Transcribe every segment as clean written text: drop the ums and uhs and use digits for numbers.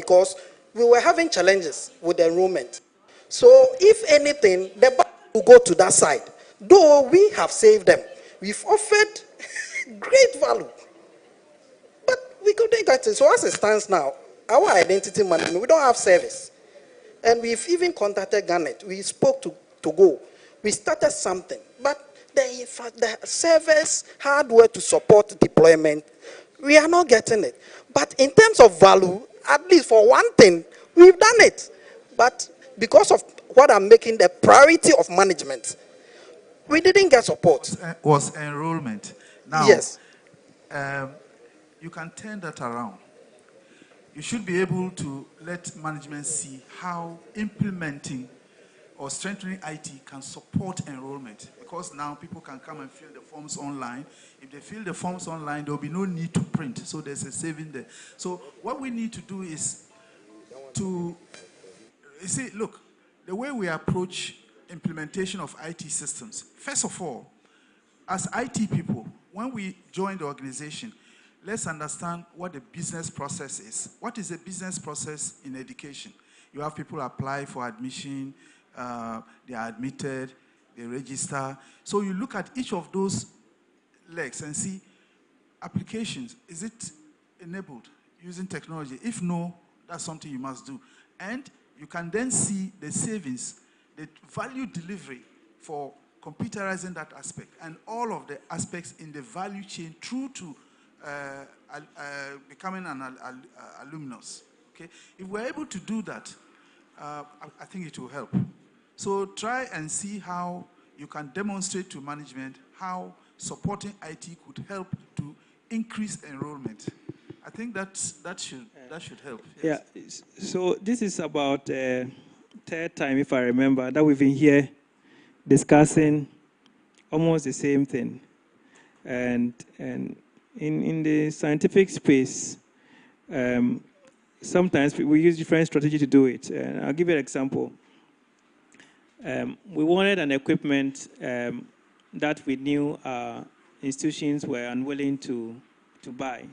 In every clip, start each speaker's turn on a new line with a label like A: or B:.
A: because we were having challenges with the enrollment. So if anything, the bank will go to that side. Though we have saved them, we've offered great value, but we couldn't get it. So as it stands now, our identity management, we don't have service. And we've even contacted Garnet. We spoke to Go. We started something. But the servers, hardware to support deployment, we are not getting it. But in terms of value, at least for one thing, we've done it. But because of what I'm making the priority of management, we didn't get support.
B: Was enrollment. Now,
A: yes.
B: You can turn that around. You should be able to let management see how implementing or strengthening IT can support enrollment. Because now people can come and fill the forms online. If they fill the forms online, there will be no need to print. So there's a saving there. So what we need to do is to, you see, look, the way we approach implementation of IT systems, first of all, as IT people, when we join the organization, let's understand what the business process is. What is the business process in education? You have people apply for admission, they are admitted, they register. So you look at each of those legs and see applications. Is it enabled using technology? If no, that's something you must do. And you can then see the savings, the value delivery for computerizing that aspect and all of the aspects in the value chain through to becoming an alumnus. Okay? If we're able to do that, I think it will help. So try and see how you can demonstrate to management how supporting IT could help to increase enrollment. I think that should help. Yes.
C: Yeah. So this is about third time, if I remember, that we've been here discussing almost the same thing, and in the scientific space, sometimes we use different strategy to do it. And I'll give you an example. We wanted an equipment that we knew institutions were unwilling to buy.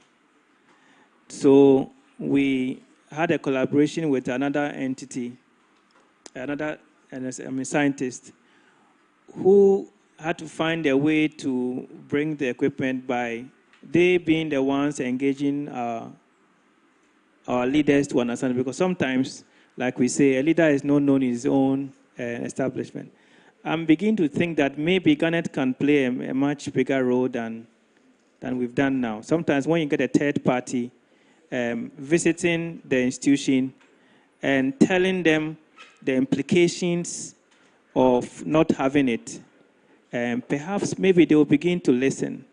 C: So we had a collaboration with another entity, another scientist, who had to find a way to bring the equipment by they being the ones engaging our leaders to understand. Because sometimes, like we say, a leader is not known in his own establishment. I'm beginning to think that maybe Garnet can play a much bigger role than we've done now. Sometimes when you get a third party visiting the institution and telling them the implications of not having it, perhaps maybe they will begin to listen.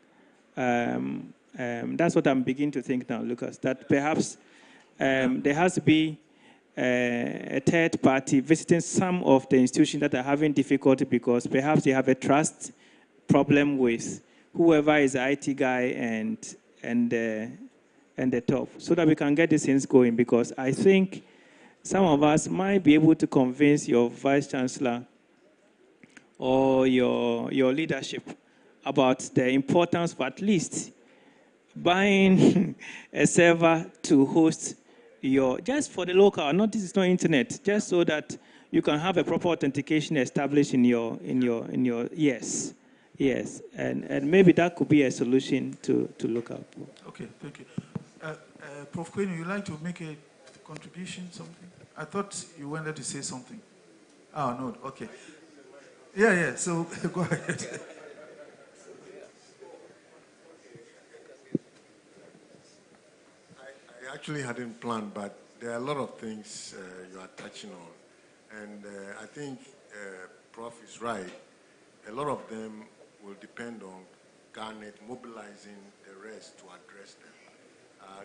C: That's what I'm beginning to think now, Lucas, that perhaps there has to be a third party visiting some of the institutions that are having difficulty because perhaps they have a trust problem with whoever is the IT guy and the top, so that we can get these things going. Because I think some of us might be able to convince your vice chancellor or your leadership about the importance of at buying a server to host just for the local, this is not internet, just so that you can have a proper authentication established in your yes, and maybe that could be a solution to look up.
B: Okay, thank you. Prof. Quinn, would you like to make a contribution, something? I thought you wanted to say something. Oh, no, okay. Yeah, so go ahead.
D: I actually hadn't planned, but there are a lot of things you are touching on. And I think Prof is right. A lot of them will depend on Garnet mobilizing the rest to address them.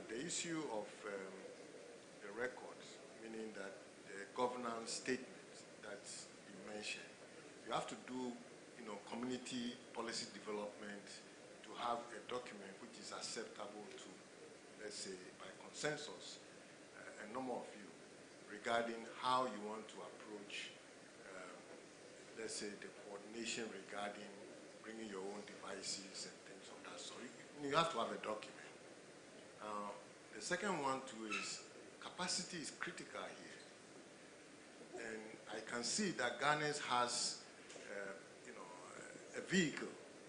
D: The issue of the records, meaning that the governance statement that you mentioned, you have to do, community policy development to have a document which is acceptable to, let's say, by consensus, a number of you, regarding how you want to approach, let's say, the coordination regarding bringing your own devices and things of that sort. You have to have a document. The second one, too, is capacity is critical here. And I can see that Garnet has, a vehicle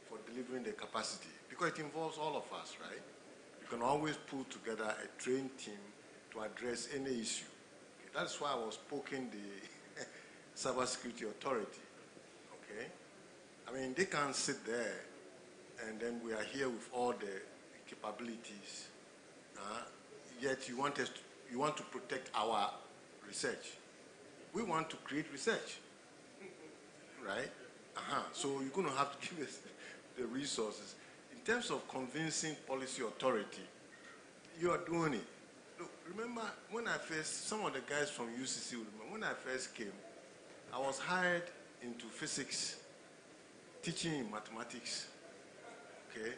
D: for delivering the capacity, because it involves all of us, right? You can always pull together a trained team to address any issue. Okay? That's why I was poking the Cybersecurity Authority. Okay? I mean, they can't sit there and then we are here with all the capabilities. Yet you want to protect our research. We want to create research, right? So you're going to have to give us the resources. In terms of convincing policy authority, you are doing it. Look, remember when I first, some of the guys from UCC, remember when I first came, I was hired into physics, teaching in mathematics, okay?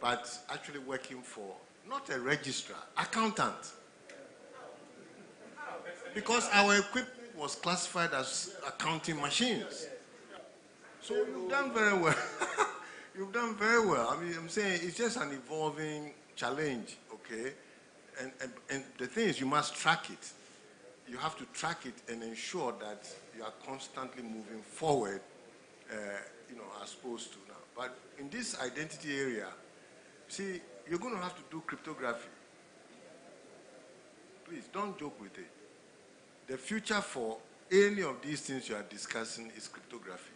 D: But actually working for, not a registrar, accountant. Because our equipment was classified as accounting machines. So you've done very well. You've done very well. I mean, I'm saying it's just an evolving challenge, okay? And the thing is, you must track it. You have to track it and ensure that you are constantly moving forward, as opposed to now. But in this identity area, see, you're going to have to do cryptography. Please, don't joke with it. The future for any of these things you are discussing is cryptography.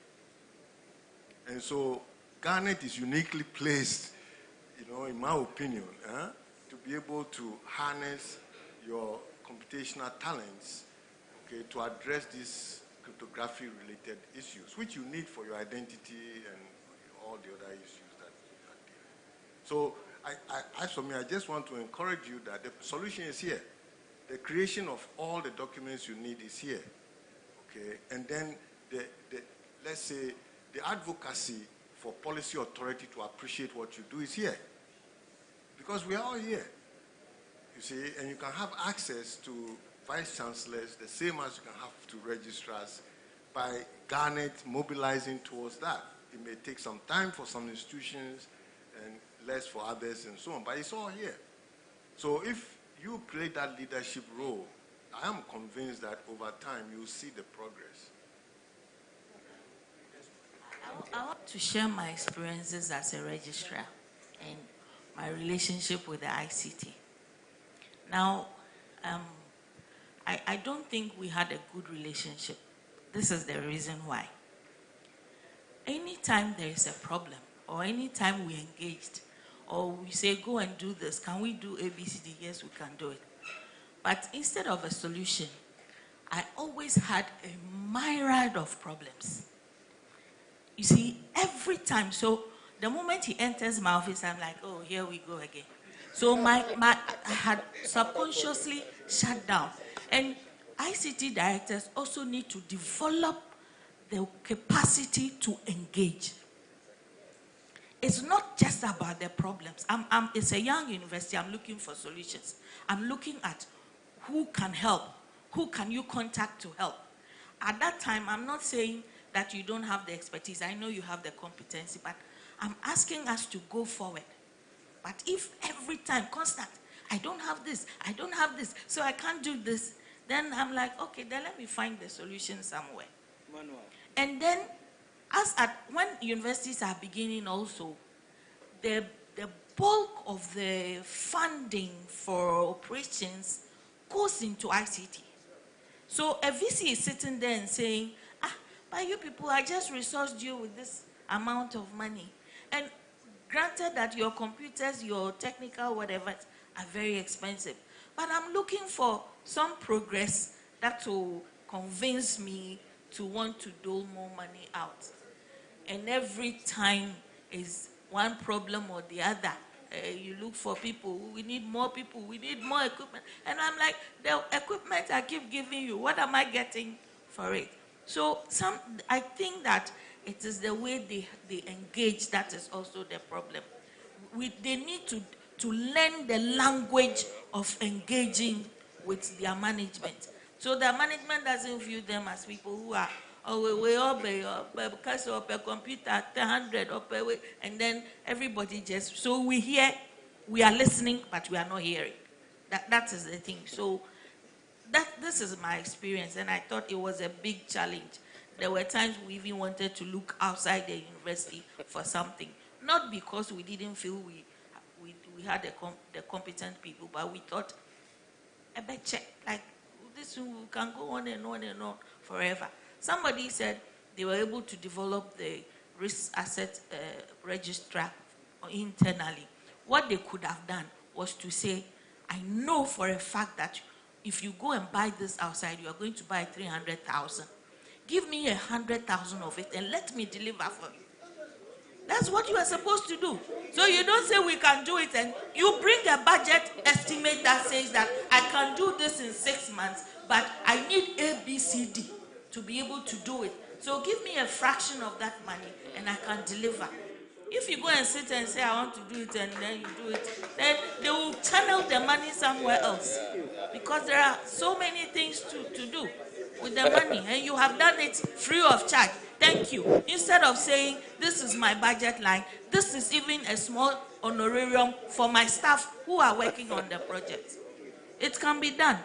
D: And so Garnet is uniquely placed, in my opinion, to be able to harness your computational talents, okay, to address these cryptography-related issues, which you need for your identity and all the other issues that you are dealing with. So, for me, I just want to encourage you that the solution is here. The creation of all the documents you need is here, okay? And then, let's say, the advocacy for policy authority to appreciate what you do is here. Because we are all here, you see, and you can have access to vice chancellors the same as you can have to registrars by Garnet mobilizing towards that. It may take some time for some institutions and less for others and so on, but it's all here. So if you play that leadership role, I am convinced that over time you'll see the progress.
E: I want to share my experiences as a registrar and my relationship with the ICT. Now, I don't think we had a good relationship. This is the reason why. Anytime there is a problem, or anytime we engaged, or we say, go and do this, can we do ABCD? Yes, we can do it. But instead of a solution, I always had a myriad of problems. You see, every time, so the moment he enters my office, I'm like, oh, here we go again. So I had subconsciously shut down. And ICT directors also need to develop the capacity to engage. It's not just about the problems. It's a young university. I'm looking for solutions. I'm looking at who can help. Who can you contact to help? At that time, I'm not saying that you don't have the expertise. I know you have the competency, but I'm asking us to go forward. But if every time, constant, I don't have this, so I can't do this, then I'm like, okay, then let me find the solution somewhere. Manual. And then, when universities are beginning also, the bulk of the funding for operations goes into ICT. So a VC is sitting there and saying, but you people, I just resourced you with this amount of money. And granted that your computers, your technical whatever, are very expensive. But I'm looking for some progress that will convince me to want to dole more money out. And every time is one problem or the other. You look for people, we need more people, we need more equipment. And I'm like, the equipment I keep giving you, what am I getting for it? So I think that it is the way they engage that is also the problem. They need to learn the language of engaging with their management. So the management doesn't view them as people who are, we all pay because of a computer, 100 or per way, and then everybody just, so we hear, we are listening, but we are not hearing. That is the thing. So this is my experience, and I thought it was a big challenge. There were times we even wanted to look outside the university for something, not because we didn't feel we had the competent people, but we thought, I bet check, like this we can go on and on and on forever. Somebody said they were able to develop the risk asset registrar internally. What they could have done was to say, I know for a fact that if you go and buy this outside, you are going to buy 300,000. Give me 100,000 of it and let me deliver for you. That's what you are supposed to do. So you don't say we can do it, and you bring a budget estimate that says that I can do this in 6 months, but I need A, B, C, D to be able to do it. So give me a fraction of that money and I can deliver. If you go and sit and say, I want to do it, and then you do it, then they will channel the money somewhere else. Because there are so many things to do with the money, and you have done it free of charge. Thank you. Instead of saying, this is my budget line, this is even a small honorarium for my staff who are working on the project. It can be done.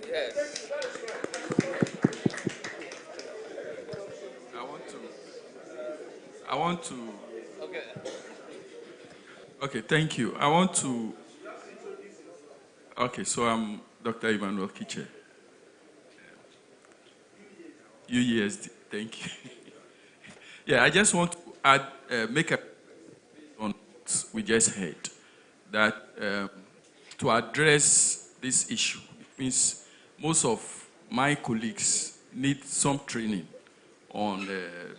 F: Yes.
G: I want to.
F: Okay.
G: Okay, thank you. I want to. Okay, so I'm Dr. Emmanuel Kiche. UESD, thank you. Yeah, I just want to add, make a on what we just heard, that to address this issue, it means most of my colleagues need some training on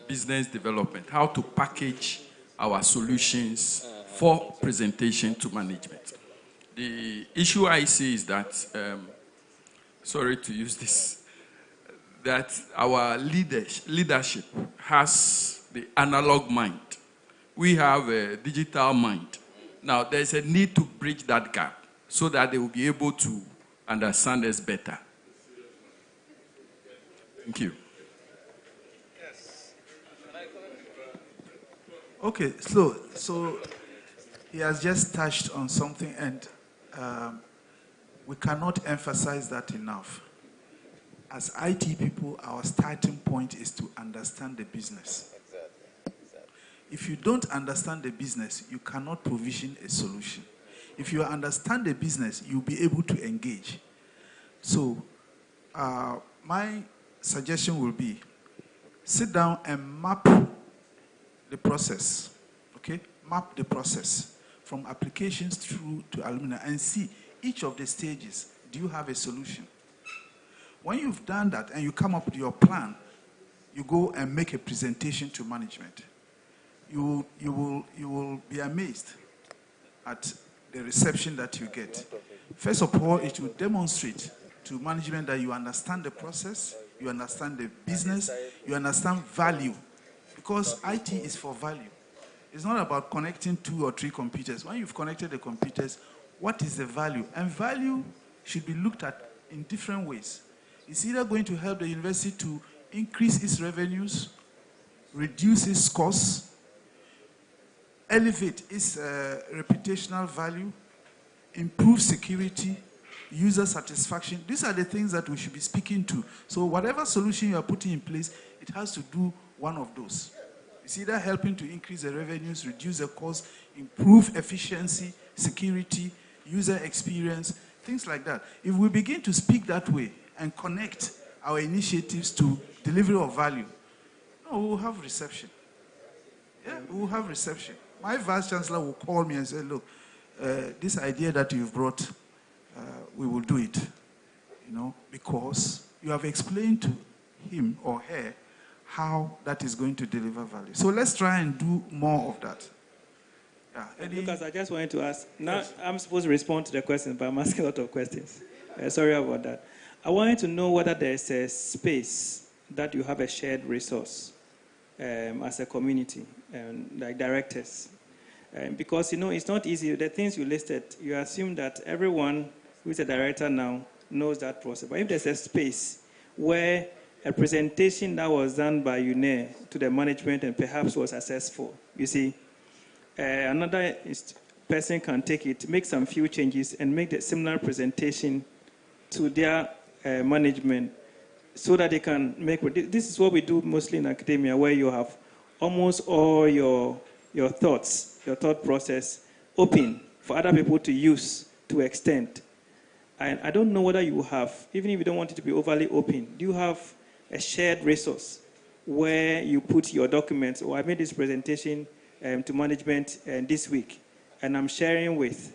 G: business development, how to package our solutions for presentation to management. The issue I see is that, sorry to use this, that our leadership has the analog mind. We have a digital mind. Now, there's a need to bridge that gap so that they will be able to understand us better. Thank you.
B: Okay, so he has just touched on something, and we cannot emphasize that enough. As IT people, our starting point is to understand the business.
F: Exactly.
B: If you don't understand the business, you cannot provision a solution. If you understand the business, you'll be able to engage. So my suggestion will be, sit down and map the process, okay? Map the process from applications through to alumni and see each of the stages. Do you have a solution? When you've done that and you come up with your plan, you go and make a presentation to management. You will be amazed at the reception that you get. First of all, it will demonstrate to management that you understand the process, you understand the business, you understand value. Because IT is for value. It's not about connecting 2 or 3 computers. When you've connected the computers, what is the value? And value should be looked at in different ways. It's either going to help the university to increase its revenues, reduce its costs, elevate its reputational value, improve security, user satisfaction. These are the things that we should be speaking to. So whatever solution you are putting in place, it has to do one of those. It's either helping to increase the revenues, reduce the cost, improve efficiency, security, user experience, things like that. If we begin to speak that way and connect our initiatives to delivery of value, we will have reception. Yeah, we will have reception. My vice chancellor will call me and say, look, this idea that you've brought, we will do it, because you have explained to him or her how that is going to deliver value. So let's try and do more of that. Yeah.
C: Lucas, I just wanted to ask. Now, yes. I'm supposed to respond to the questions, but I'm asking a lot of questions. Sorry about that. I wanted to know whether there's a space that you have a shared resource as a community, like directors. Because, it's not easy. The things you listed, you assume that everyone who is a director now knows that process. But if there's a space where a presentation that was done by UNE to the management and perhaps was successful, you see, another person can take it, make some few changes, and make the similar presentation to their management so that they can make. This is what we do mostly in academia, where you have almost all your thoughts, your thought process open for other people to use to extend. And I don't know whether you have, even if you don't want it to be overly open, do you have a shared resource where you put your documents? Or I made this presentation to management this week, and I'm sharing with.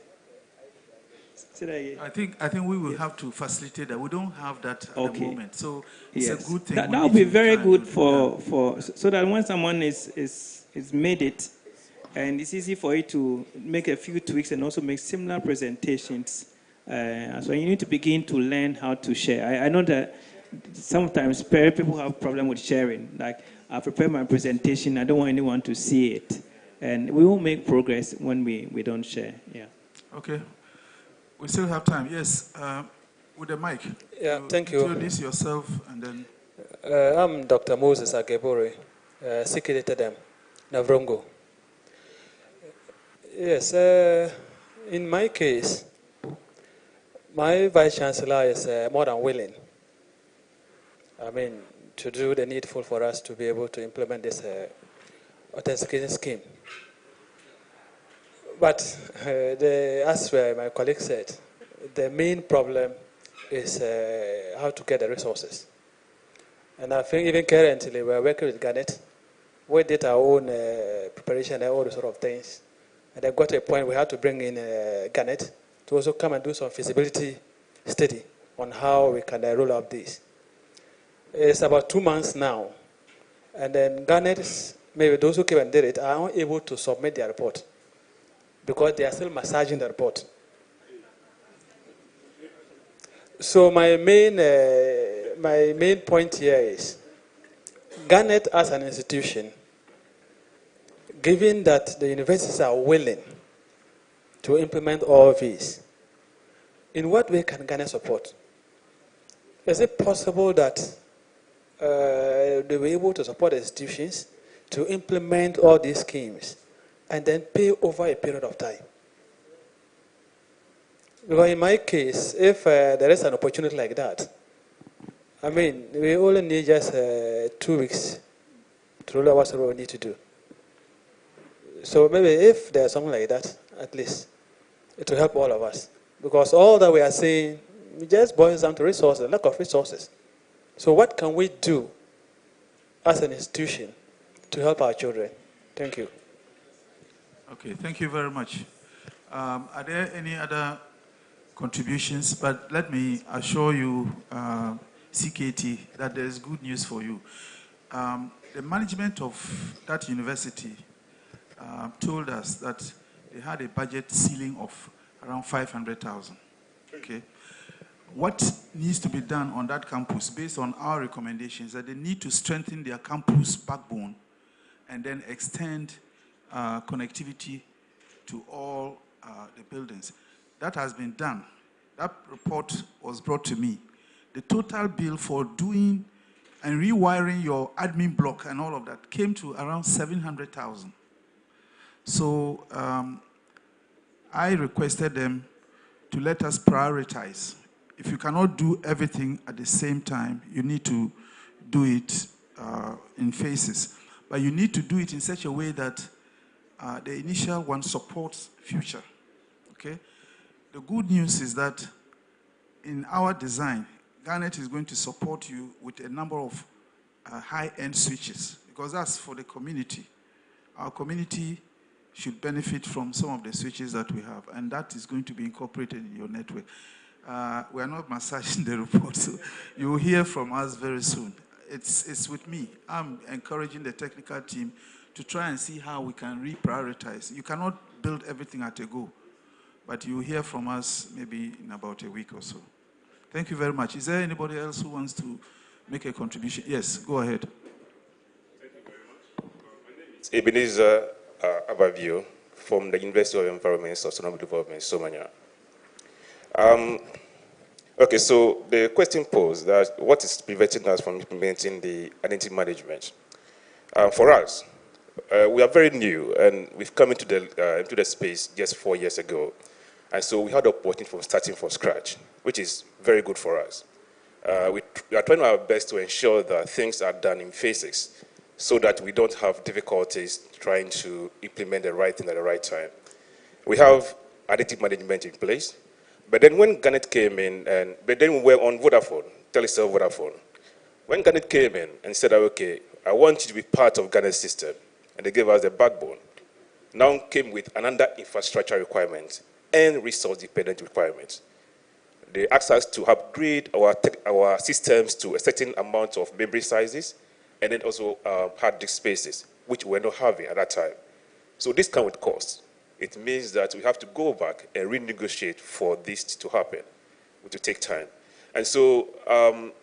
B: I think we will have to facilitate that. We don't have that at the moment, so it's a good thing.
C: That would be very good for so that when someone is made it, and it's easy for you to make a few tweaks and also make similar presentations. So you need to begin to learn how to share. I know that sometimes people have problem with sharing. Like, I prepare my presentation, I don't want anyone to see it. And we will make progress when we don't share. Yeah.
B: Okay. We still have time. Yes. With the mic.
H: Yeah, thank you.
B: Introduce yourself and then.
H: I'm Dr. Moses Agebore, Sikiritetedem, Navrongo. Yes, in my case, my Vice Chancellor is more than willing, to do the needful for us to be able to implement this authentication scheme. But as my colleague said, the main problem is how to get the resources. And I think even currently we're working with GARNET. We did our own preparation and all those sort of things. And then got to a point we had to bring in GARNET to also come and do some feasibility study on how we can roll out this. It's about 2 months now. And then GARNET, maybe those who came and did it, are unable to submit their report because they are still massaging the report. So my main point here is, GARNET as an institution, given that the universities are willing to implement all of these, in what way can GARNET support? Is it possible that they were able to support the institutions to implement all these schemes and then pay over a period of time? Because in my case, if there is an opportunity like that, we only need just 2 weeks to roll out what we need to do. So maybe if there's something like that, at least, it will help all of us. Because all that we are saying, it just boils down to resources, lack of resources. So what can we do as an institution to help our children? Thank you.
B: Okay, thank you very much. Are there any other contributions? But let me assure you, CKT, that there is good news for you. The management of that university told us that they had a budget ceiling of around 500,000. Okay. What needs to be done on that campus, based on our recommendations, that they need to strengthen their campus backbone and then extend connectivity to all the buildings. That has been done. That report was brought to me. The total bill for doing and rewiring your admin block and all of that came to around 700,000. So I requested them to let us prioritize. If you cannot do everything at the same time, you need to do it in phases. But you need to do it in such a way that the initial one supports future. Okay? The good news is that in our design, GARNET is going to support you with a number of high-end switches, because that's for the community. Our community should benefit from some of the switches that we have, and that is going to be incorporated in your network. We are not massaging the report, so you will hear from us very soon. It's with me. I'm encouraging the technical team to try and see how we can reprioritize. You cannot build everything at a go, but you will hear from us maybe in about a week or so. Thank you very much. Is there anybody else who wants to make a contribution? Yes, go ahead.
I: Thank you very much. My name is Ebenezer Abavio from the University of Environment and Sustainable Development, Somania. Okay, so the question posed that what is preventing us from implementing the identity management? For us, we are very new, and we've come into the space just 4 years ago. And so we had the opportunity from starting from scratch, which is very good for us. We are trying our best to ensure that things are done in phases so that we don't have difficulties trying to implement the right thing at the right time. We have additive management in place, but then when Garnet came in, but then we were on Vodafone, Telecel Vodafone. When Garnet came in and said, okay, I want you to be part of Garnet's system, and they gave us the backbone, now came with another infrastructure requirement and resource-dependent requirements. They asked us to upgrade our systems to a certain amount of memory sizes, and then also hard disk spaces, which we were not having at that time. So this comes with cost. It means that we have to go back and renegotiate for this to happen, which will take time. And so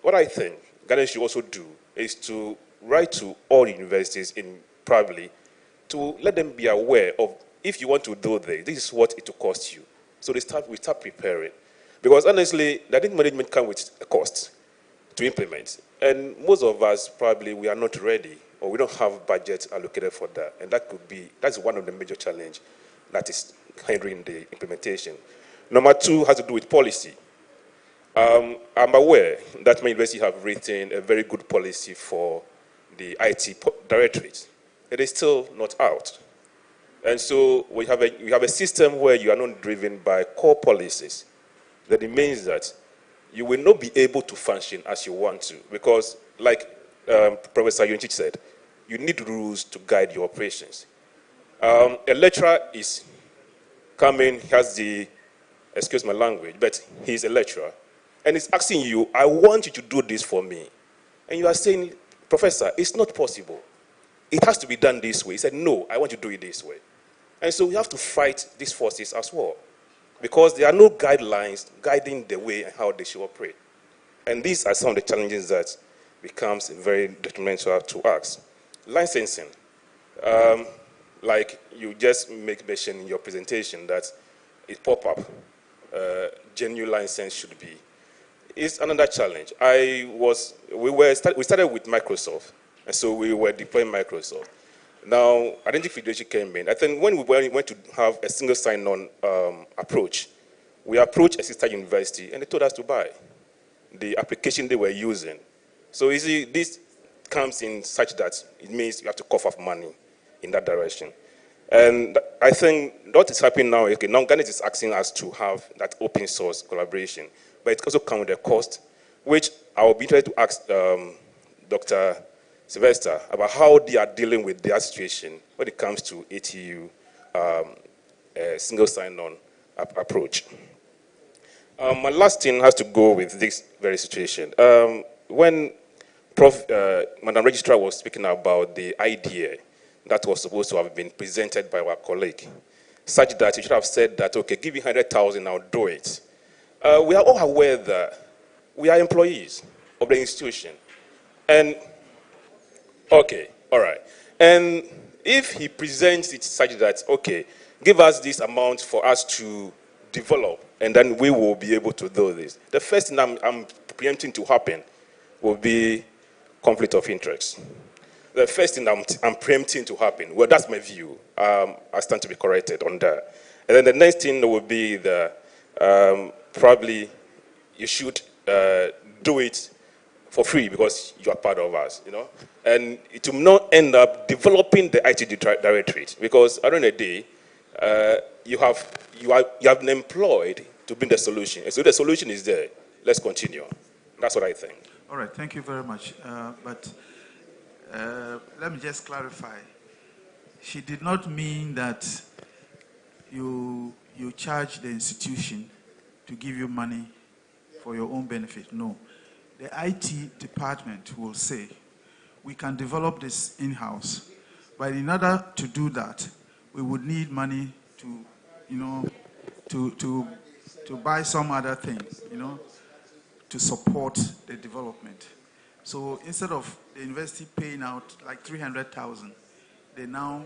I: what I think Ghana should also do is to write to all universities in privately to let them be aware of, if you want to do this is what it will cost you. So we start preparing. Because honestly, I think management comes with a cost to implement. And most of us probably we are not ready, or we don't have budget allocated for that. And that's one of the major challenges that is hindering the implementation. Number two has to do with policy. I'm aware that my university have written a very good policy for the IT directorate. It is still not out. And so we have a system where you are not driven by core policies. That it means that you will not be able to function as you want to, because like Professor Yunchich said, you need rules to guide your operations. A lecturer is coming, has the, excuse my language, but he's a lecturer, and he's asking you, I want you to do this for me. And you are saying, Professor, it's not possible. It has to be done this way. He said, no, I want you to do it this way. And so we have to fight these forces as well, because there are no guidelines guiding the way and how they should operate. And these are some of the challenges that becomes very detrimental to us. Licensing, like you just make mention in your presentation that it pop up, genuine license should be. It's another challenge. We started with Microsoft, and so we were deploying Microsoft. Now, identity fidelity came in. I think when we went to have a single sign-on approach, we approached a sister university, and they told us to buy the application they were using. So you see, this comes in such that it means you have to cough up money in that direction. And I think what is happening now, okay, now Garnet is asking us to have that open source collaboration, but it also comes with a cost, which I will be trying to ask Dr. Sylvester about how they are dealing with their situation when it comes to ATU single sign-on approach. My last thing has to go with this very situation. When Madam Registrar was speaking about the idea that was supposed to have been presented by our colleague, such that you should have said that, okay, give me 100,000, I'll do it. We are all aware that we are employees of the institution. And, okay, all right. And if he presents it such that, okay, give us this amount for us to develop, and then we will be able to do this. The first thing I'm preempting to happen will be conflict of interest. The first thing I'm preempting to happen, well, that's my view. I stand to be corrected on that. And then the next thing will be the, probably you should do it for free because you are part of us, you know. And it will not end up developing the IT directorate, because at the end of the day, you have been employed to bring the solution. And so the solution is there. Let's continue. That's what I think.
B: All right, thank you very much. Let me just clarify. She did not mean that you charge the institution to give you money for your own benefit. No. The IT department will say, we can develop this in-house, but in order to do that, we would need money to, you know, to buy some other things, you know, to support the development. So instead of the university paying out like 300,000, they now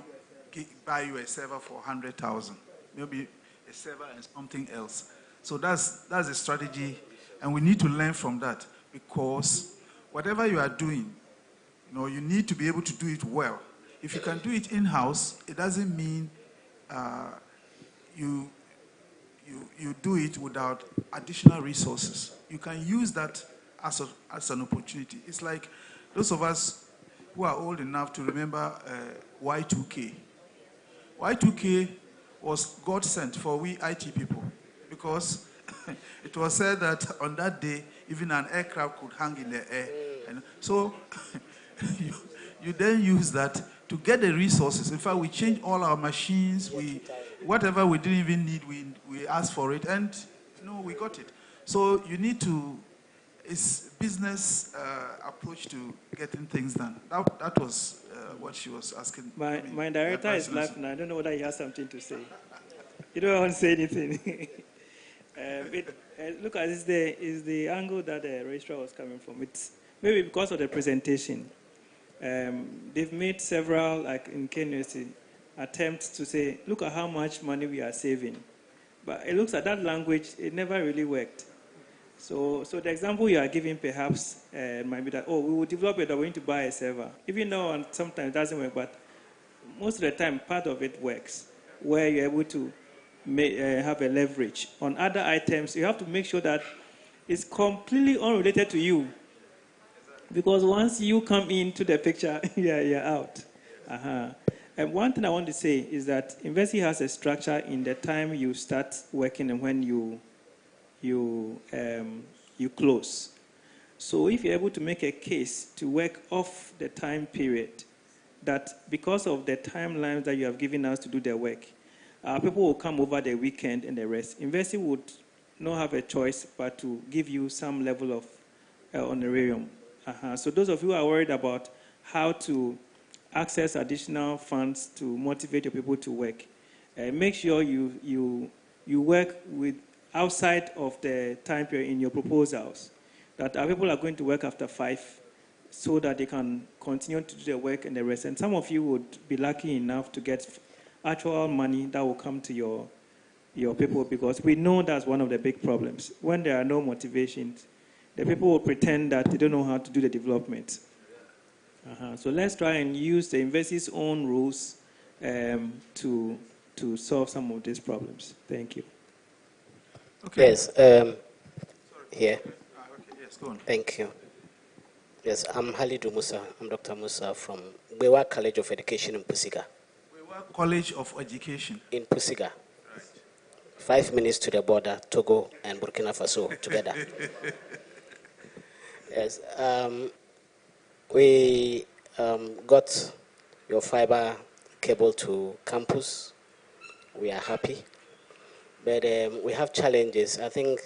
B: buy you a server for 100,000, maybe a server and something else. So that's the strategy, and we need to learn from that, because whatever you are doing, you know, you need to be able to do it well. If you can do it in-house, it doesn't mean you do it without additional resources. You can use that as an opportunity. It's like those of us who are old enough to remember Y2K. Y2K was God sent for we IT people because it was said that on that day, even an aircraft could hang in the air. And so you then use that to get the resources. In fact, we changed all our machines. Whatever we didn't even need, we asked for it, and we got it. So you need to, it's business approach to getting things done. That was what she was asking.
C: My director is laughing. I don't know whether he has something to say. You don't want to say anything. Look, it's the angle that the registrar was coming from. It's maybe because of the presentation. They've made several, like in Kenya, attempts to say, look at how much money we are saving. But it looks at that language, it never really worked. So the example you are giving perhaps might be that, we will develop it, we're going to buy a server. Even though sometimes it doesn't work, but most of the time, part of it works, where you're able to have a leverage. On other items, you have to make sure that it's completely unrelated to you. Because once you come into the picture, you're out. And one thing I want to say is that Investi has a structure in the time you start working and when you close. So if you're able to make a case to work off the time period, that because of the timelines that you have given us to do the work, people will come over the weekend and the rest. Investi would not have a choice but to give you some level of honorarium. So those of you who are worried about how to access additional funds to motivate your people to work, make sure you work with outside of the time period in your proposals, that our people are going to work after 5 so that they can continue to do their work and the rest. And some of you would be lucky enough to get actual money that will come to your people, because we know that's one of the big problems. When there are no motivations, the people will pretend that they don't know how to do the development. So let's try and use the Investi's own rules to solve some of these problems. Thank you.
J: Okay. Yes. Here.
B: Okay, yes, go on.
J: Thank you. Yes, I'm Halidu Musa. I'm Dr. Musa from Bewa College of Education in Pusiga.
B: Bewa College of Education.
J: In Pusiga. Right. 5 minutes to the border, Togo and Burkina Faso together. Yes. We got your fiber cable to campus. We are happy. But we have challenges. I think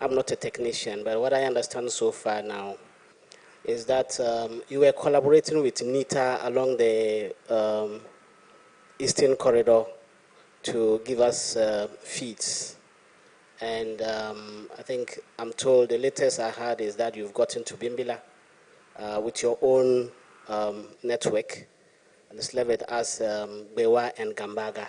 J: I'm not a technician, but what I understand so far now is that you were collaborating with NITA along the Eastern Corridor to give us feeds. And I think I'm told the latest I heard is that you've gotten to Bimbila with your own network, and it's leveled as Bewa and Gambaga.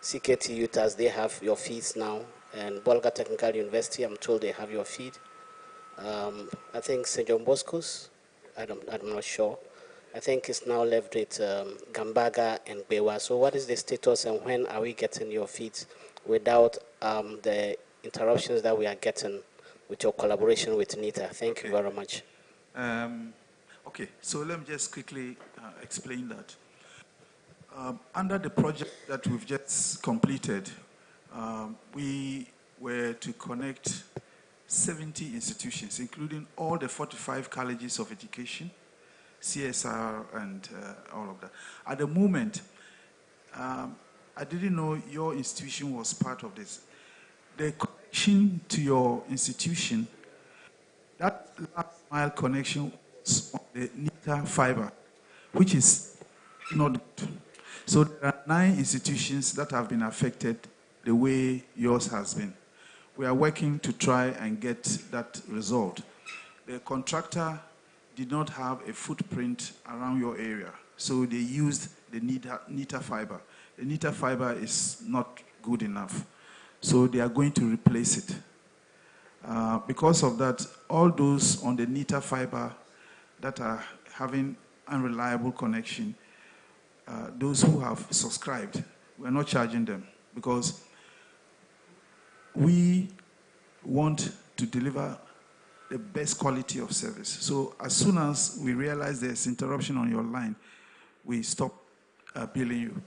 J: CKT Utahs, they have your feeds now, and Bolga Technical University, I'm told they have your feed. I think St. John Bosco's, I'm not sure. I think it's now left with Gambaga and Bewa. So what is the status and when are we getting your feeds without the interruptions that we are getting with your collaboration with NITA? Thank you very much.
B: Okay, so let me just quickly explain that. Under the project that we've just completed, we were to connect 70 institutions, including all the 45 colleges of education, CSR, and all of that. At the moment, I didn't know your institution was part of this. The connection to your institution, that last mile connection was on the NITA fiber, which is not good. So there are 9 institutions that have been affected the way yours has been. We are working to try and get that resolved. The contractor did not have a footprint around your area, so they used the NITA fiber. The NITA fiber is not good enough, so they are going to replace it. Because of that, all those on the NITA fiber that are having unreliable connection, those who have subscribed, we're not charging them because we want to deliver the best quality of service. So as soon as we realize there's interruption on your line, we stop billing you,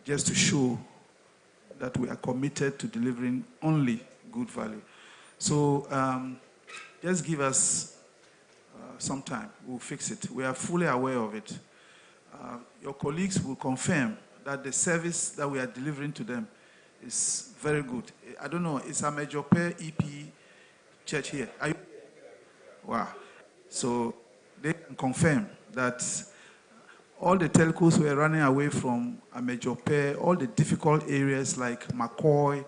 B: just to show that we are committed to delivering only good value. So just give us some time. We'll fix it. We are fully aware of it. Your colleagues will confirm that the service that we are delivering to them is very good. I don't know, it's a major pair EP church here. Are you? Wow. So they can confirm that all the telcos were running away from a major pair, all the difficult areas like McCoy,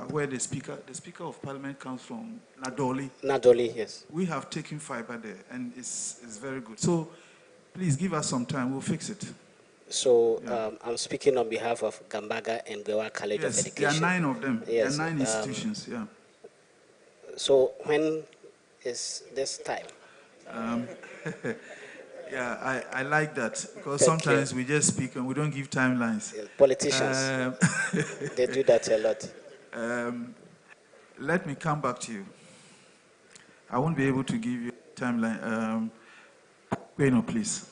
B: where the Speaker of Parliament comes from, Nadoli.
J: Nadoli, yes.
B: We have taken fiber there, and it's very good. So please give us some time, we'll fix it.
J: So I'm speaking on behalf of Gambaga and Bewa College of Education.
B: There are 9 of them.
J: Yes.
B: There are 9 institutions, yeah.
J: So when is this time?
B: Yeah, I like that, because sometimes we just speak and we don't give timelines.
J: Yes, politicians, they do that a lot.
B: Let me come back to you. I won't be able to give you a timeline. Queno, please.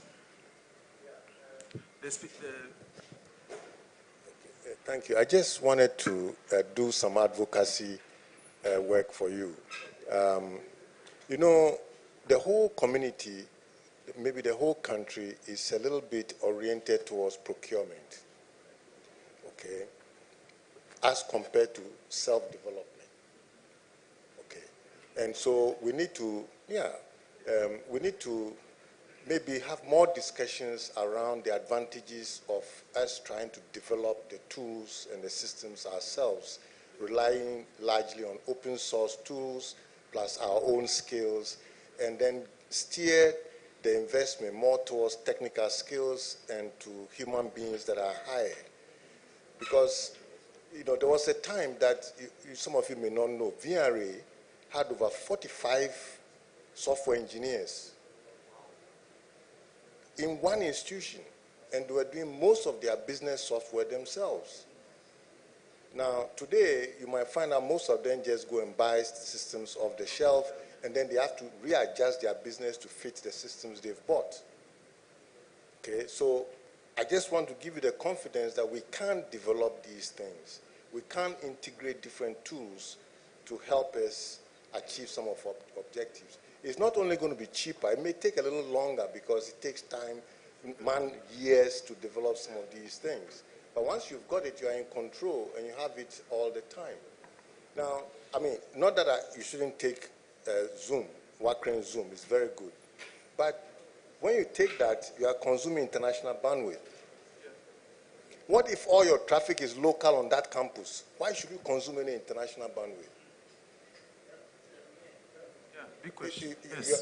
D: Thank you. I just wanted to do some advocacy work for you. You know, the whole community, maybe the whole country, is a little bit oriented towards procurement, okay, as compared to self-development, okay. And so we need to, we need to maybe have more discussions around the advantages of us trying to develop the tools and the systems ourselves, relying largely on open source tools plus our own skills, and then steer the investment more towards technical skills and to human beings that are hired. Because, you know, there was a time that some of you may not know, VRA had over 45 software engineers in one institution, and they were doing most of their business software themselves. Now, today, you might find out most of them just go and buy systems off the shelf, and then they have to readjust their business to fit the systems they've bought. Okay, so I just want to give you the confidence that we can develop these things. We can integrate different tools to help us achieve some of our objectives. It's not only going to be cheaper, it may take a little longer because it takes time, years to develop some of these things. But once you've got it, you are in control and you have it all the time. Now, I mean, not that you shouldn't take Zoom, Wakren Zoom, it's very good. But when you take that, you are consuming international bandwidth. What if all your traffic is local on that campus? Why should you consume any international bandwidth?
B: Yeah, big question.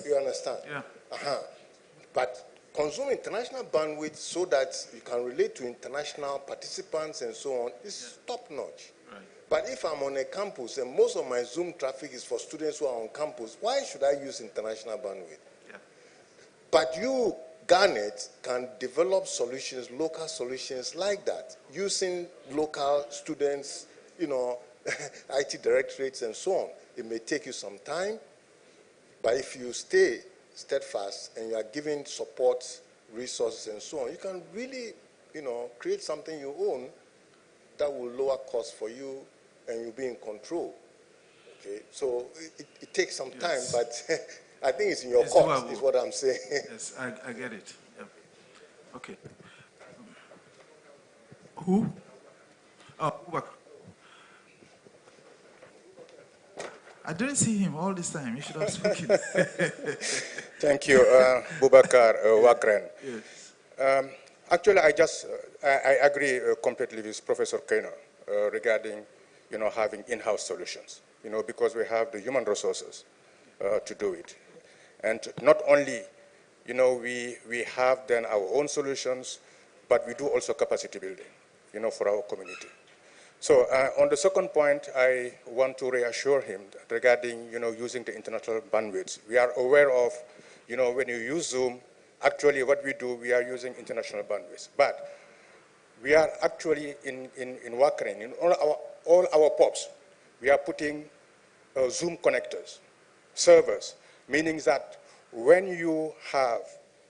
D: You understand?
B: Yeah.
D: But consume international bandwidth so that you can relate to international participants and so on is top-notch. Right. But if I'm on a campus and most of my Zoom traffic is for students who are on campus, why should I use international bandwidth? Yeah. But you, Garnet, can develop solutions, local solutions like that, using local students, you know, IT directorates and so on. It may take you some time, but if you stay steadfast and you are giving support, resources and so on, you can really, you know, create something you own that will lower costs for you and you'll be in control. Okay, so it takes some time, but I think it's in your court, is what I'm saying.
B: Yes, I get it. Yeah. Okay. Who? Oh, I didn't see him all this time. You should have spoken.
K: Thank you, Bubakar Wakren.
B: Yes.
K: Actually, I agree completely with Professor Keno regarding, you know, having in-house solutions, you know, because we have the human resources to do it. And not only, you know, we have then our own solutions, but we do also capacity building, you know, for our community. So on the second point, I want to reassure him that regarding, you know, using the international bandwidth. We are aware of, you know, when you use Zoom, actually what we do, we are using international bandwidth. But we are actually in Wakren, in all our POPs, we are putting Zoom connectors servers, meaning that when you have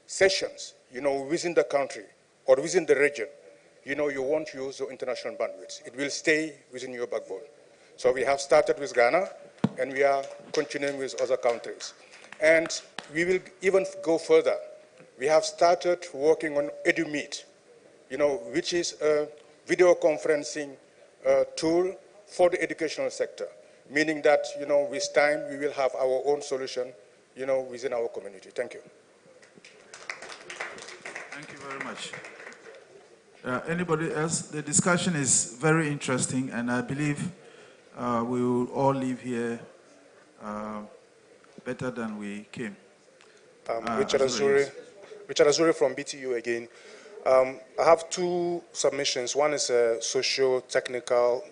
K: sessions, within the country or within the region, you won't use the international bandwidth. It will stay within your backbone. So we have started with Ghana, and we are continuing with other countries. And we will even go further. We have started working on EduMeet, which is a video conferencing tool for the educational sector, meaning that, with time, we will have our own solution, within our community. Thank you.
B: Thank you very much. Anybody else? The discussion is very interesting, and I believe we will all leave here better than we came.
L: Richard Azuri from BTU again. I have two submissions. One is a socio-technical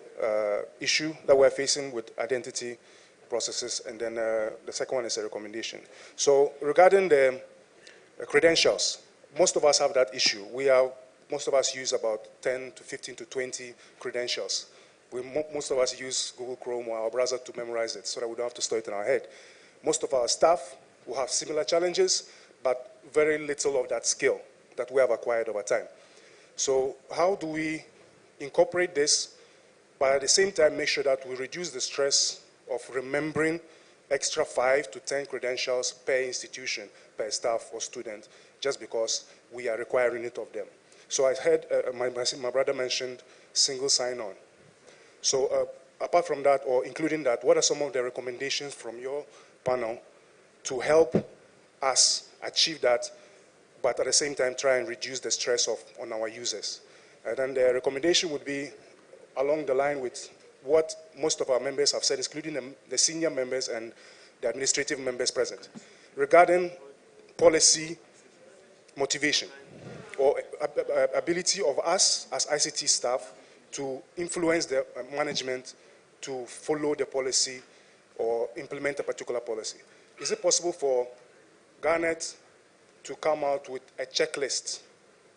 L: issue that we're facing with identity processes, and then the second one is a recommendation. So regarding the credentials, most of us have that issue. Most of us use about 10 to 15 to 20 credentials. Most of us use Google Chrome or our browser to memorize it so that we don't have to store it in our head. Most of our staff will have similar challenges, but very little of that skill that we have acquired over time. So how do we incorporate this, but at the same time make sure that we reduce the stress of remembering extra 5 to 10 credentials per institution, per staff or student, just because we are requiring it of them? So I heard my brother mentioned single sign-on. So apart from that, or including that, what are some of the recommendations from your panel to help us achieve that, but at the same time try and reduce the stress on our users? And then the recommendation would be along the line with what most of our members have said, including the senior members and the administrative members present, regarding policy motivation or ability of us as ICT staff to influence the management to follow the policy or implement a particular policy. Is it possible for Garnet to come out with a checklist,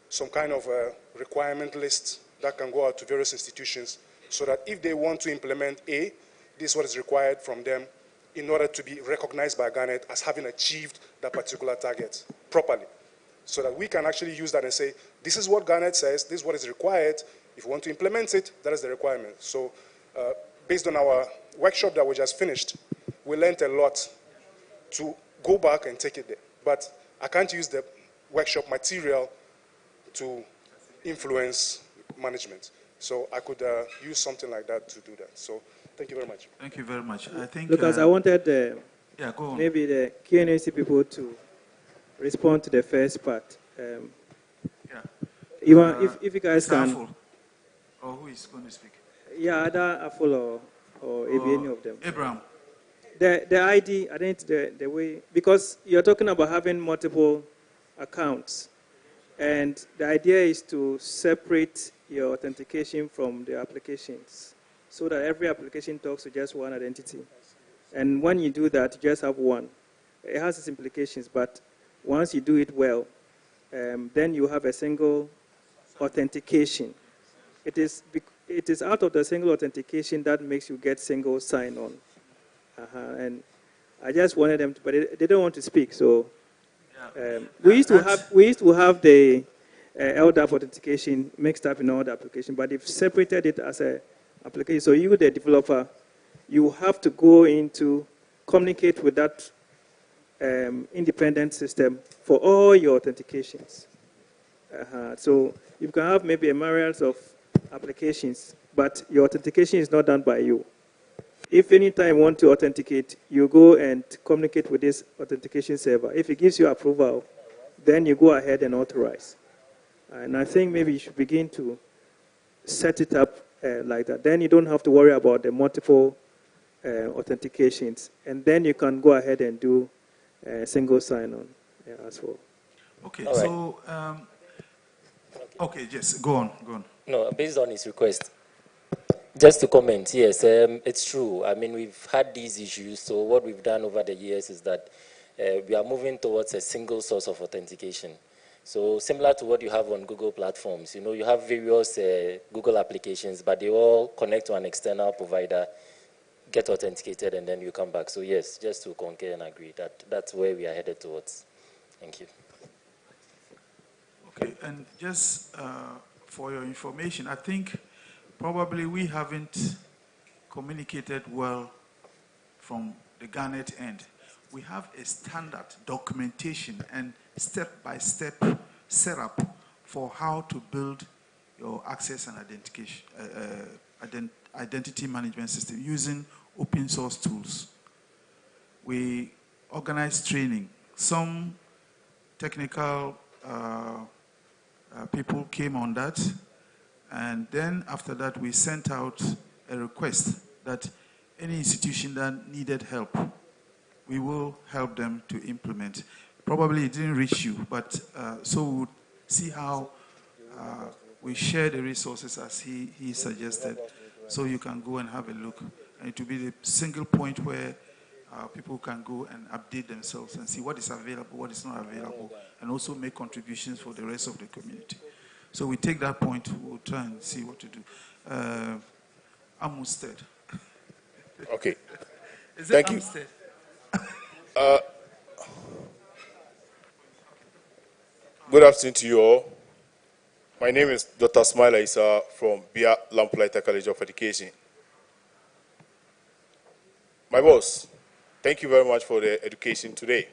L: some kind of a requirement list that can go out to various institutions, so that if they want to implement A, this is what is required from them in order to be recognized by Garnet as having achieved that particular target properly, so that we can actually use that and say, this is what Garnet says, this is what is required. If you want to implement it, that is the requirement. So based on our workshop that we just finished, we learned a lot to go back and take it there. But I can't use the workshop material to influence management. So I could use something like that to do that. So thank you very much.
B: Thank you very much. I think
C: Lucas, I wanted
B: yeah, go on.
C: maybe the QNAC people to respond to the first part.
B: Yeah.
C: If you guys can.
B: Aful. Or who is going to speak?
C: Yeah, either Aful or maybe any of them.
B: Abraham.
C: The ID, I think the way, because you're talking about having multiple accounts, and the idea is to separate your authentication from the applications so that every application talks to just one identity. And when you do that, you just have one. It has its implications, but once you do it well, then you have a single authentication. It is out of the single authentication that makes you get single sign-on. And I just wanted them to, but they don't want to speak. So we used to have the LDAP authentication mixed up in all the application, but they've separated it as a application. So you, the developer, you have to go into communicate with that independent system for all your authentications. So you can have maybe a myriad of applications, but your authentication is not done by you. If anytime you want to authenticate, you go and communicate with this authentication server. If it gives you approval, then you go ahead and authorize. And I think maybe you should begin to set it up like that. Then you don't have to worry about the multiple authentications. And then you can go ahead and do single sign-on as well.
B: Okay,
M: all right.
B: So, okay, yes, go on.
M: No, based on his request. Just to comment, yes, it's true. I mean, we've had these issues. So what we've done over the years is that we are moving towards a single source of authentication. So similar to what you have on Google platforms, you know, you have various Google applications, but they all connect to an external provider. get authenticated, and then you come back. So yes, just to concur and agree that that's where we are headed towards. Thank you.
B: Okay, and just for your information, I think probably we haven't communicated well from the Garnet end. We have a standard documentation and step-by-step setup for how to build your access and identification, identity management system using open source tools. We organize training. Some technical people came on that, and then after that we sent out a request that any institution that needed help, we will help them to implement. Probably it didn't reach you, but so we'll see how we share the resources as he suggested, so you can go and have a look. And it will be the single point where people can go and update themselves and see what is available, what is not available, and also make contributions for the rest of the community. So we take that point, we'll try and see what to do. Amstead.
L: Okay.
B: Is it
L: Thank you.
B: Amstead?
L: Good afternoon to you all. My name is Dr. Smaila Isa from Bia Lamplighter College of Education. My boss, thank you very much for the education today.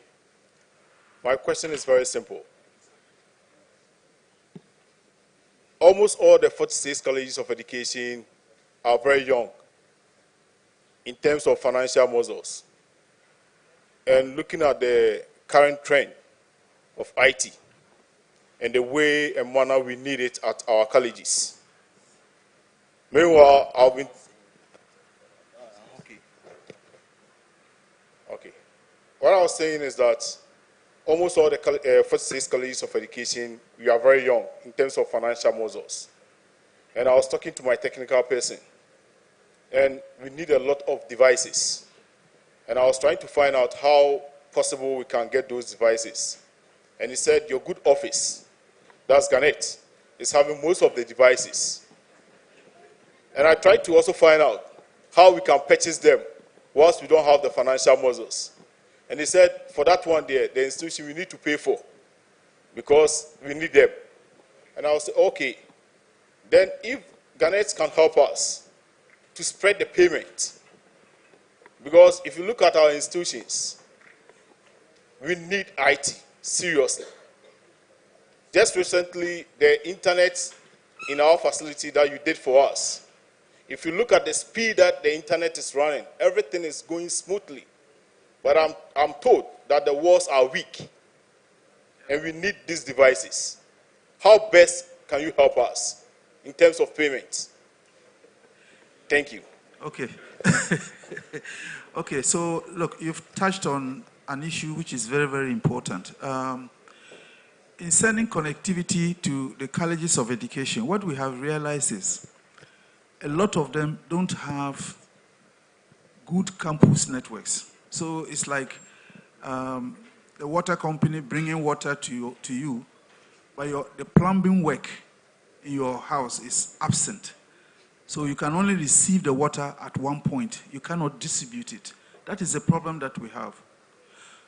L: My question is very simple. Almost all the 46 colleges of education are very young in terms of financial muscles. And looking at the current trend of IT and the way and manner we need it at our colleges. Meanwhile, I've been... Okay. What I was saying is that almost all the 46 colleges of education, we are very young in terms of financial muscles. And I was talking to my technical person, and we need a lot of devices. And I was trying to find out how possible we can get those devices. And he said, your good office, that's GARNET, is having most of the devices. And I tried to also find out how we can purchase them whilst we don't have the financial muscles. And he said, for that one there, the institution we need to pay for because we need them. And I was okay, then if GARNET can help us to spread the payment, because if you look at our institutions, we need IT, seriously. Just recently, the internet in our facility that you did for us, if you look at the speed that the internet is running, everything is going smoothly. But I'm told that the walls are weak, and we need these devices. How best can you help us in terms of payments? Thank you.
B: Okay. Okay, so look, you've touched on an issue which is very, very important. In sending connectivity to the colleges of education, what we have realized is a lot of them don't have good campus networks. So it's like the water company bringing water to you, but the plumbing work in your house is absent. So you can only receive the water at one point. You cannot distribute it. That is the problem that we have.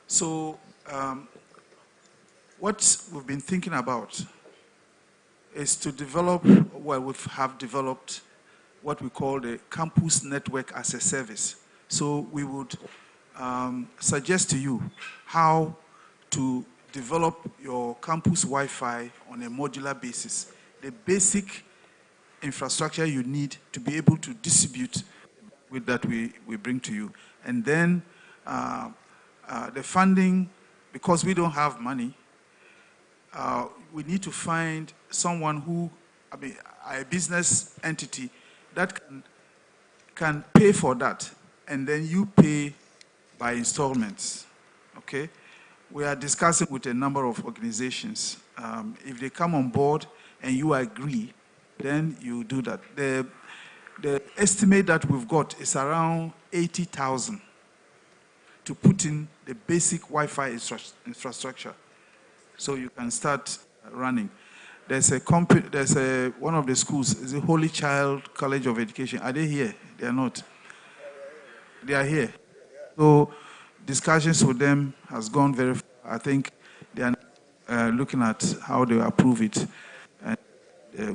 B: So what we've been thinking about is to develop, well, we have developed what we call the campus network as a service. So we would suggest to you how to develop your campus Wi-Fi on a modular basis. The basic infrastructure you need to be able to distribute with that we bring to you. And then the funding, because we don't have money, we need to find someone who, a business entity that can pay for that, and then you pay by installments, okay? We are discussing with a number of organizations. If they come on board and you agree, then you do that. The estimate that we've got is around 80,000 to put in the basic Wi-Fi infrastructure, so you can start running. There's one of the schools, is the Holy Child College of Education. Are they here? They are not. They are here. So discussions with them has gone very far. I think they are looking at how they approve it and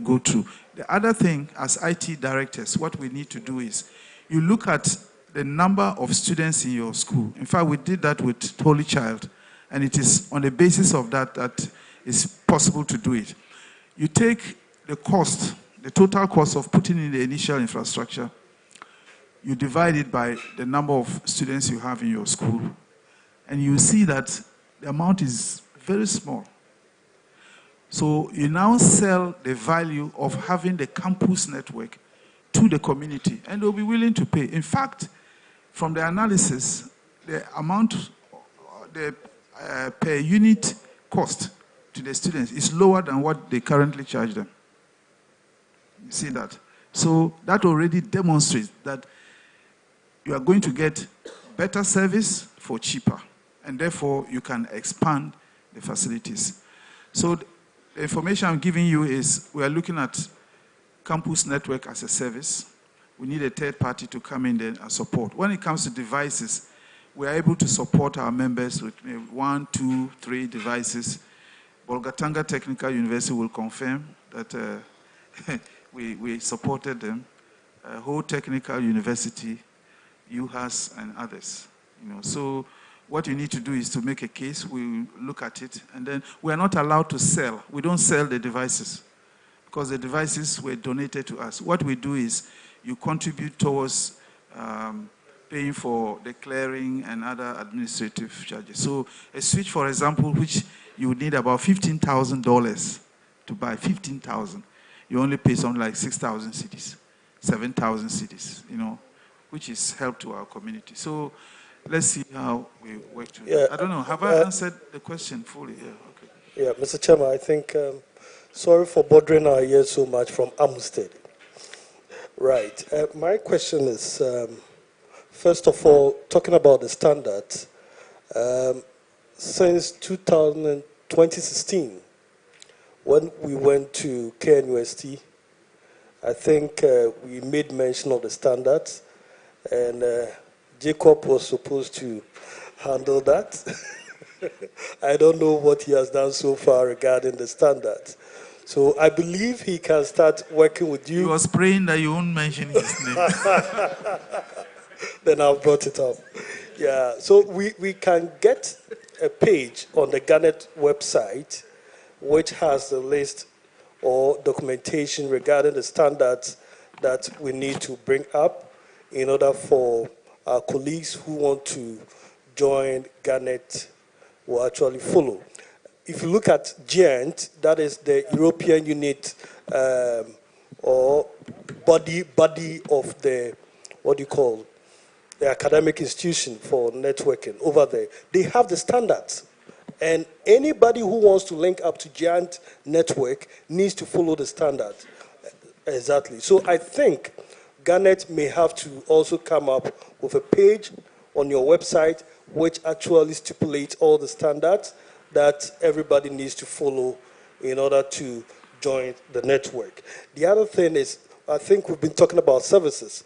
B: go through. The other thing, as IT directors, what we need to do is you look at the number of students in your school. In fact, we did that with Holy Child, and it is on the basis of that that it's possible to do it. You take the cost, the total cost of putting in the initial infrastructure, you divide it by the number of students you have in your school, and you see that the amount is very small. So you now sell the value of having the campus network to the community, and they'll be willing to pay. In fact, from the analysis, the amount, the per unit cost to the students is lower than what they currently charge them. You see that? So that already demonstrates that you are going to get better service for cheaper, and therefore you can expand the facilities. So the information I'm giving you is we are looking at campus network as a service. We need a third party to come in there and support. When it comes to devices, we are able to support our members with 1, 2, 3 devices. Bolgatanga Technical University will confirm that we supported them. Whole Technical University, UHAS, and others. So what you need to do is to make a case. We look at it, and then we are not allowed to sell. We don't sell the devices because the devices were donated to us. What we do is you contribute towards paying for the clearing and other administrative charges. So a switch, for example, which you would need about $15,000 to buy, 15,000. You only pay something like 6,000 cedis, 7,000 cedis, which is help to our community. So let's see how we work together.
N: Yeah,
B: I don't know. Have I answered the question fully? Yeah, okay.
N: Yeah, Mr. Chairman, I think, sorry for bothering our ears so much from Amstead. Right. My question is, first of all, talking about the standards, since 2016, when we went to KNUST, I think we made mention of the standards, and Jacob was supposed to handle that. I don't know what he has done so far regarding the standards. So I believe he can start working with you.
B: He was praying that you won't mention his name.
N: Then I brought it up. Yeah, so we can get a page on the GARNET website which has the list or documentation regarding the standards that we need to bring up in order for our colleagues who want to join GARNET will actually follow. If you look at GENT, that is the European unit or body of the, what do you call, the academic institution for networking over there. They have the standards. And anybody who wants to link up to GENT network needs to follow the standard. Exactly. So I think GARNET may have to also come up with a page on your website which actually stipulates all the standards that everybody needs to follow in order to join the network. The other thing is, I think we've been talking about services.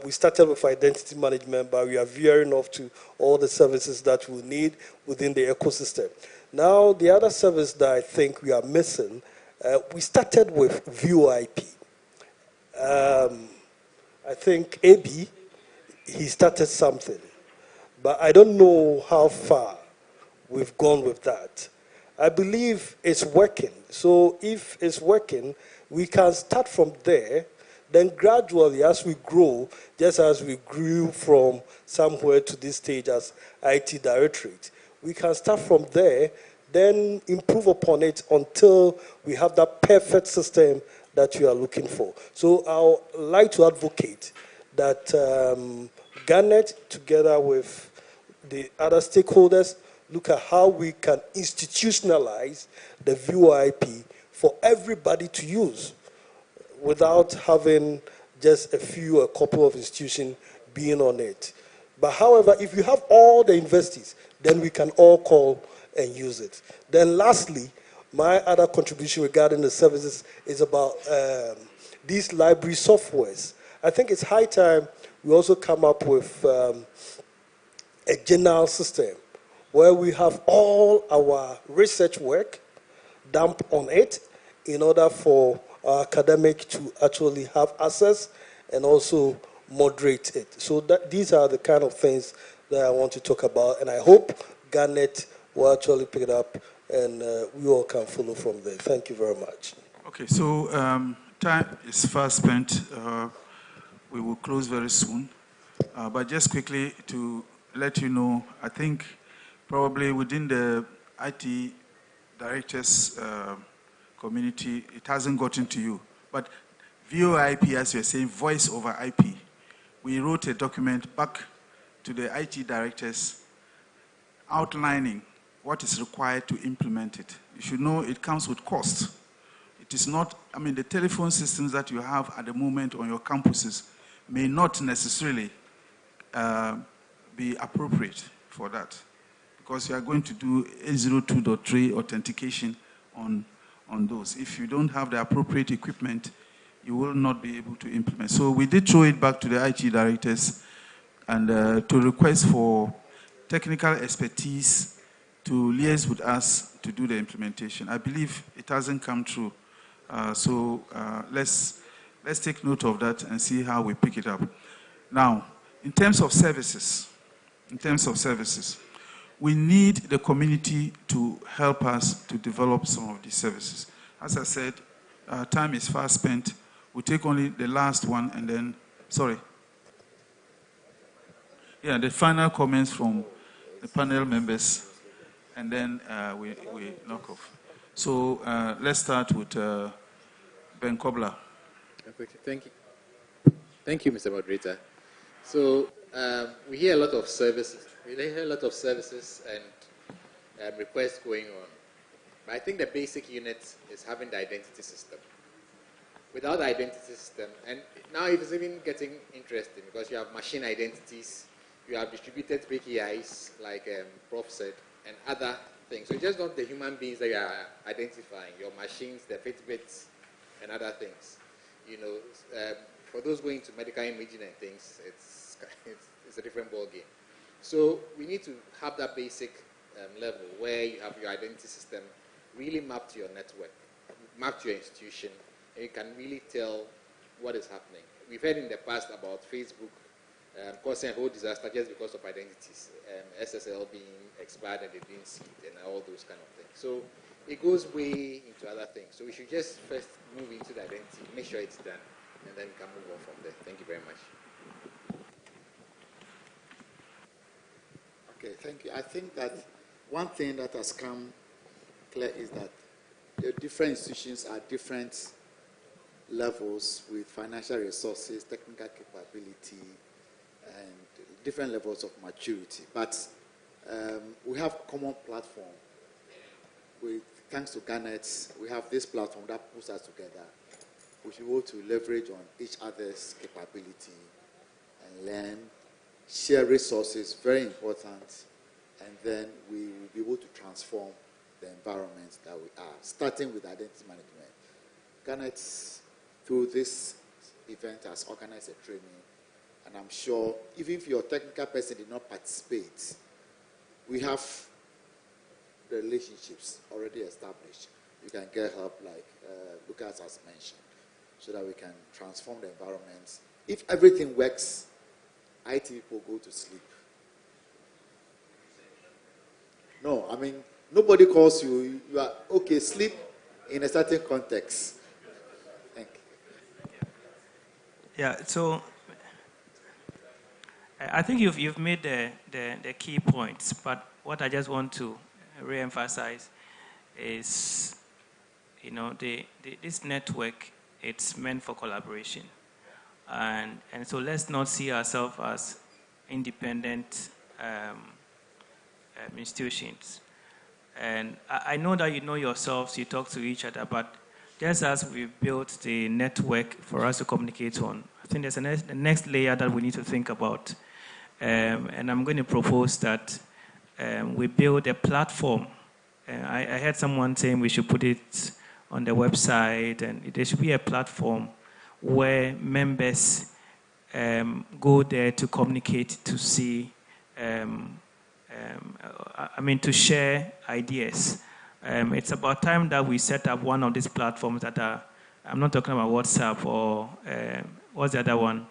N: We started with identity management, but we are veering off to all the services that we need within the ecosystem. Now, the other service that I think we are missing, we started with VoIP. I think AB, he started something, but I don't know how far we've gone with that. I believe it's working. So if it's working, we can start from there. Then gradually, as we grow, just as we grew from somewhere to this stage as IT Directorate, we can start from there, then improve upon it until we have that perfect system that you are looking for. So I would like to advocate that GARNET, together with the other stakeholders, look at how we can institutionalize the VoIP for everybody to use without having just a couple of institutions being on it. But however, if you have all the universities, then we can all call and use it. Then lastly, my other contribution regarding the services is about these library softwares. I think it's high time we also come up with a journal system where we have all our research work dumped on it in order for our academic to actually have access and also moderate it. So these are the kind of things that I want to talk about, and I hope Garnet will actually pick it up and we all can follow from there. Thank you very much.
B: Okay, so time is fast spent. We will close very soon. But just quickly to let you know, I think probably within the IT directors community, it hasn't gotten to you. But VoIP, as you're saying, voice over IP, we wrote a document back to the IT directors outlining what is required to implement it. You should know it comes with cost. It is not, I mean, the telephone systems that you have at the moment on your campuses may not necessarily be appropriate for that, because you are going to do 802.3 authentication on those. If you don't have the appropriate equipment, you will not be able to implement. So we did throw it back to the IT directors and to request for technical expertise to liaise with us to do the implementation. I believe it hasn't come true. So let's take note of that and see how we pick it up. Now, in terms of services, we need the community to help us to develop some of these services. As I said, time is fast spent. We'll take only the last one and then, sorry. Yeah, the final comments from the panel members, and then we knock off. So let's start with Ben Kobler.
O: Thank you. Thank you, Mr. Moderator. So we hear a lot of services. We hear a lot of services and requests going on. But I think the basic unit is having the identity system. Without the identity system, and now it's even getting interesting because you have machine identities, you have distributed PKIs, like Prof said, and other things. So you just not the human beings that you are identifying, your machines, the Fitbits, and other things. You know, for those going to medical imaging and things, it's a different ballgame. So we need to have that basic level where you have your identity system really mapped to your network, mapped to your institution, and you can really tell what is happening. We've heard in the past about Facebook causing a whole disaster just because of identities, SSL being expired and they didn't see it, and all those kind of things. So it goes way into other things. So we should just first move into the identity, make sure it's done, and then we can move on from there. Thank you very much.
P: Okay, thank you. I think that one thing that has come clear is that the different institutions are different levels with financial resources, technical capability, and different levels of maturity. But we have common platform. Thanks to Garnet, we have this platform that puts us together. We should be able to leverage on each other's capability and learn, share resources, very important, and then we will be able to transform the environment that we are, starting with identity management. Garnet, through this event, has organized a training, and I'm sure even if your technical person did not participate, we have the relationships already established. You can get help like Lucas has mentioned, so that we can transform the environment. If everything works, IT people go to sleep. No, I mean, nobody calls you. You are, okay, sleep in a certain context. Thank you.
C: Yeah, so I think you've made the key points, but what I just want to re-emphasize is, you know, this network, it's meant for collaboration. And so let's not see ourselves as independent institutions. And I know that you know yourselves, you talk to each other, but just as we built the network for us to communicate on, I think there's a next layer that we need to think about. And I'm going to propose that we build a platform. I heard someone saying we should put it on the website, and there should be a platform where members go there to communicate, to see, to share ideas. It's about time that we set up one of these platforms that are, I'm not talking about WhatsApp or what's the other one?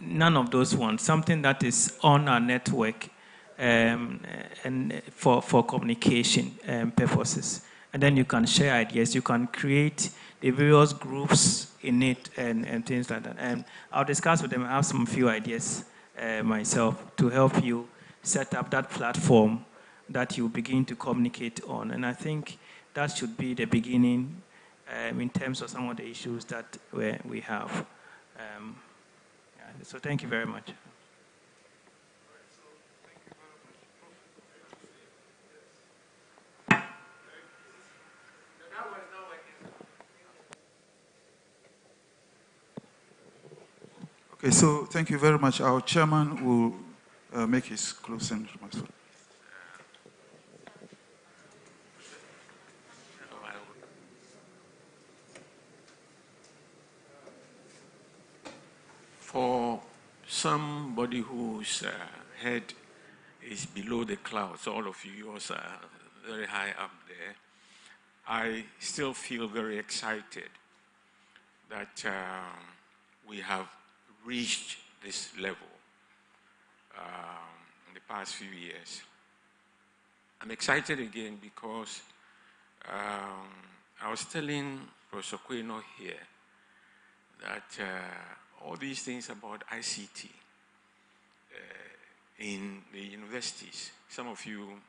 C: None of those ones. Something that is on our network and for communication purposes. And then you can share ideas. You can create the various groups in it and things like that. And I'll discuss with them. I have some few ideas myself to help you set up that platform that you begin to communicate on. And I think that should be the beginning in terms of some of the issues that we have. So thank you very much.
B: Okay, so thank you very much. Our chairman will make his closing remarks.
Q: For somebody whose head is below the clouds, all of you, yours are very high up there, I still feel very excited that we have reached this level in the past few years. I'm excited again because I was telling Professor Queno here that all these things about ICT in the universities, some of you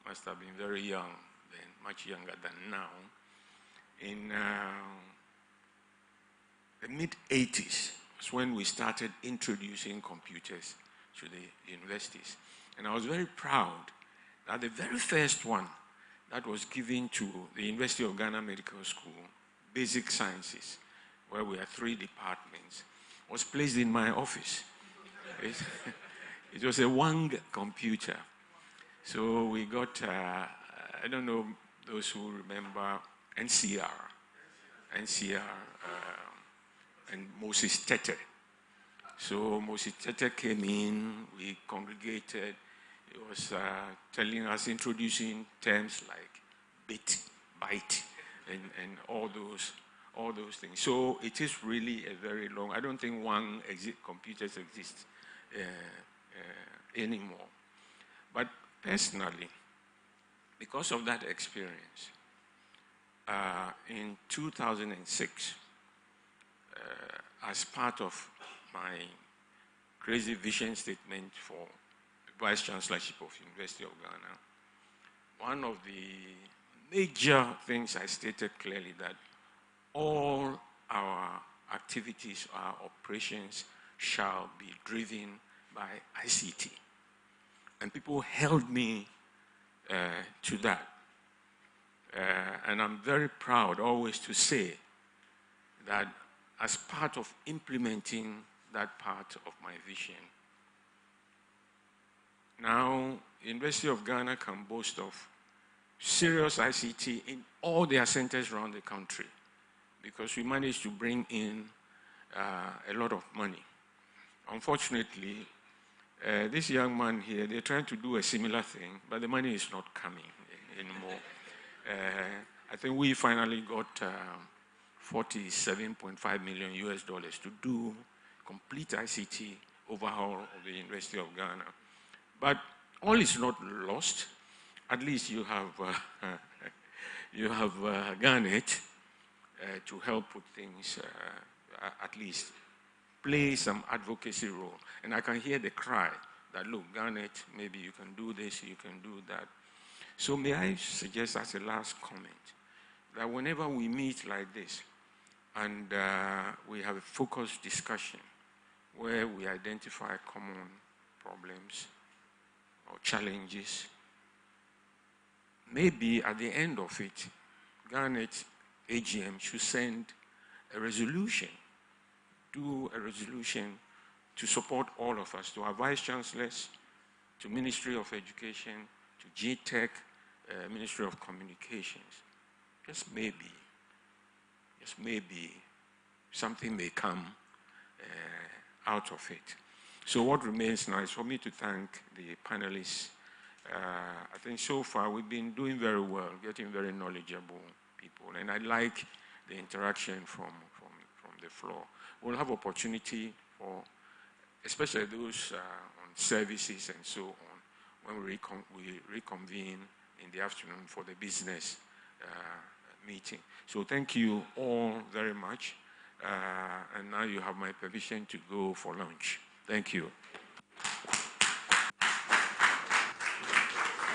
Q: must have been very young then, much younger than now. In the mid-80s was when we started introducing computers to the universities. And I was very proud that the very first one that was given to the University of Ghana Medical School, Basic Sciences, where we had 3 departments, was placed in my office. It was a Wang computer. So we got, I don't know those who remember NCR, and Moses Tete. So Moses Tete came in, we congregated. He was telling us, introducing terms like bit, byte, and all those things. So it is really a very long, I don't think one computers exist anymore. But personally, because of that experience, in 2006, as part of my crazy vision statement for the Vice Chancellorship of University of Ghana, one of the major things I stated clearly that all our activities, our operations shall be driven by ICT. And people held me to that. And I'm very proud always to say that as part of implementing that part of my vision, now University of Ghana can boast of serious ICT in all their centers around the country, because we managed to bring in a lot of money. Unfortunately, this young man here, they're trying to do a similar thing, but the money is not coming anymore. I think we finally got $47.5 million to do complete ICT overhaul of the University of Ghana. But all is not lost. At least you have GARNET to help put things, at least play some advocacy role. And I can hear the cry that, look, GARNET, maybe you can do this, you can do that. So may I suggest as a last comment that whenever we meet like this and we have a focused discussion where we identify common problems or challenges, maybe at the end of it, GARNET AGM should send a resolution, do a resolution to support all of us, to our vice chancellors, to Ministry of Education, to GTech, Ministry of Communications. Just maybe something may come out of it. So what remains now is for me to thank the panelists. I think so far we've been doing very well, getting very knowledgeable people, and I like the interaction from the floor. We'll have opportunity for, especially those on services and so on, when we reconvene in the afternoon for the business meeting. So thank you all very much. And now you have my permission to go for lunch. Thank you.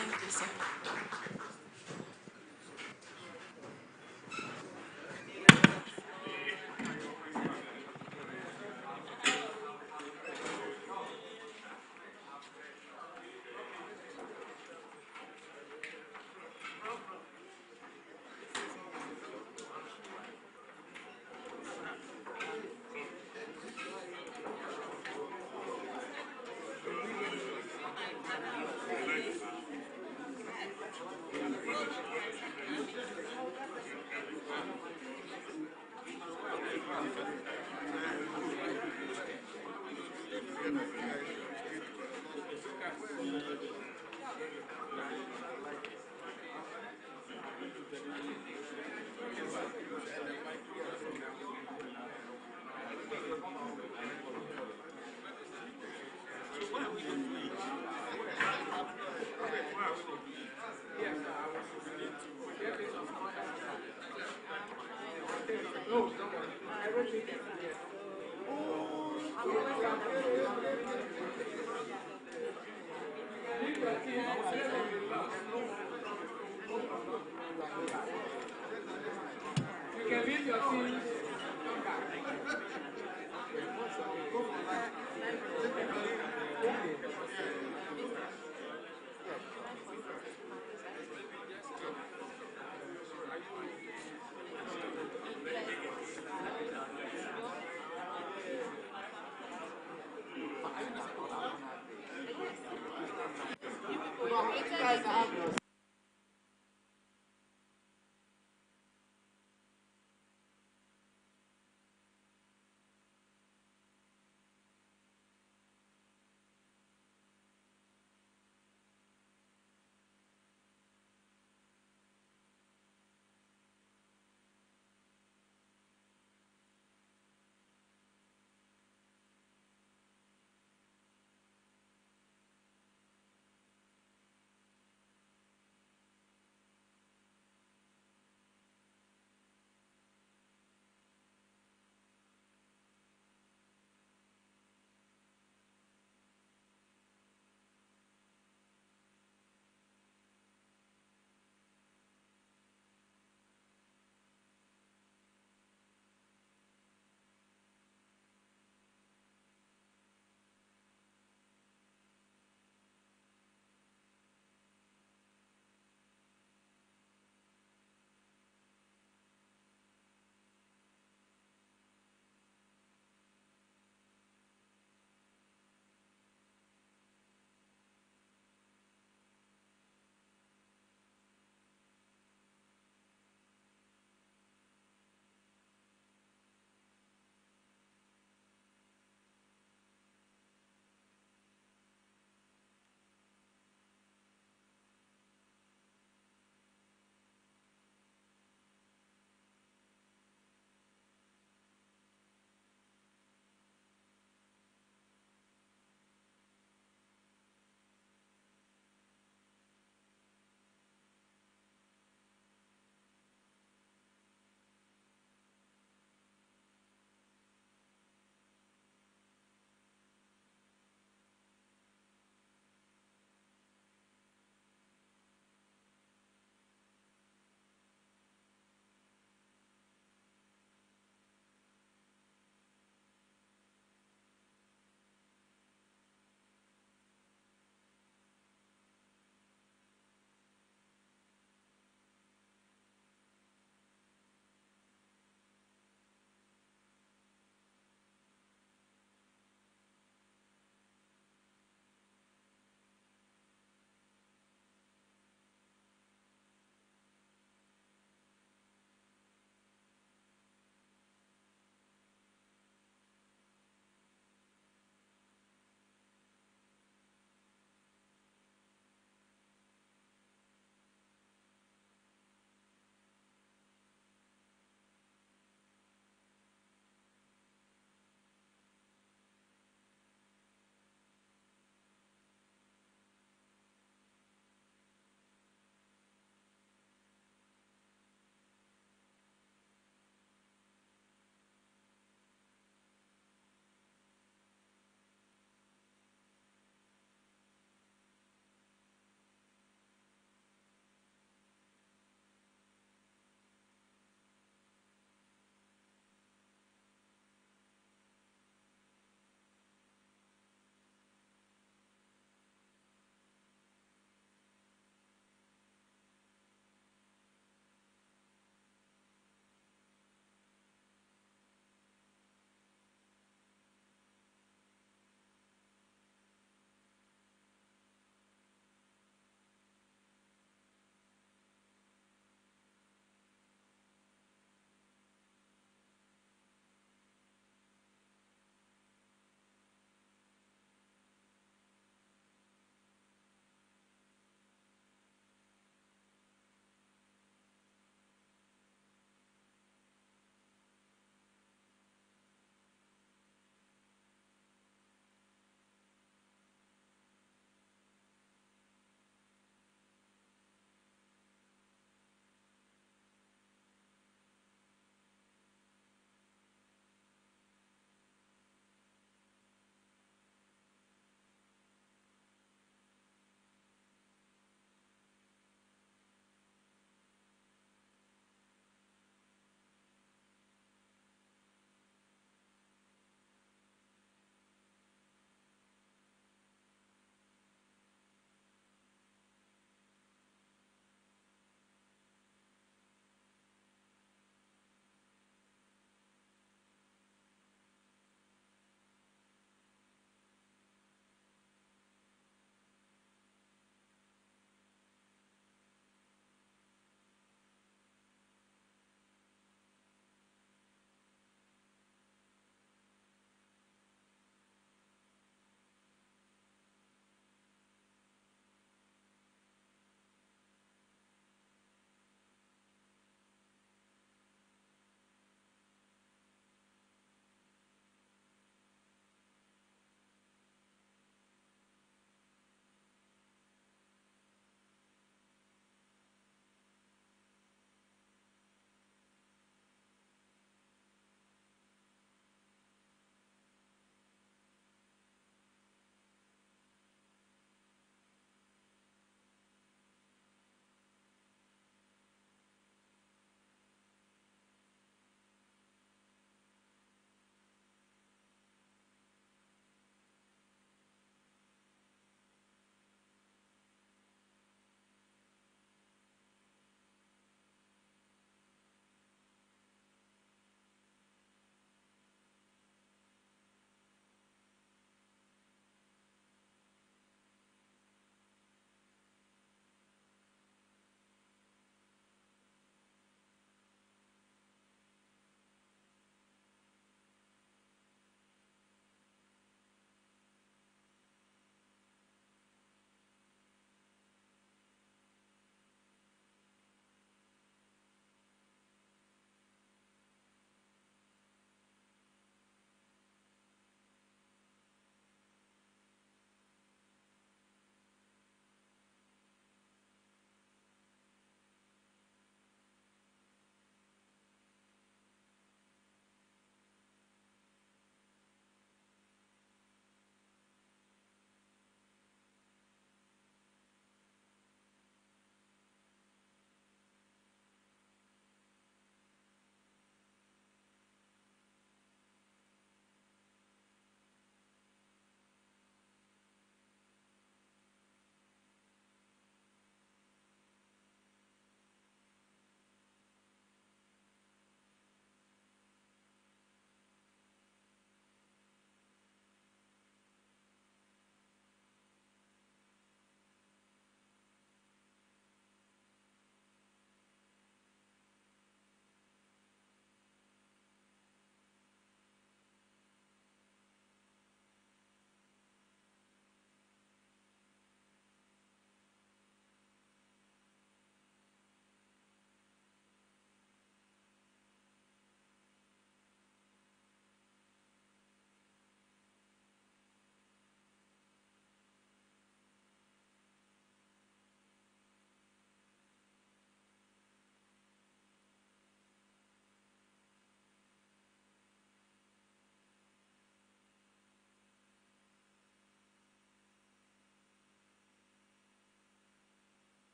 E: Thank you, sir.
P: You guys have your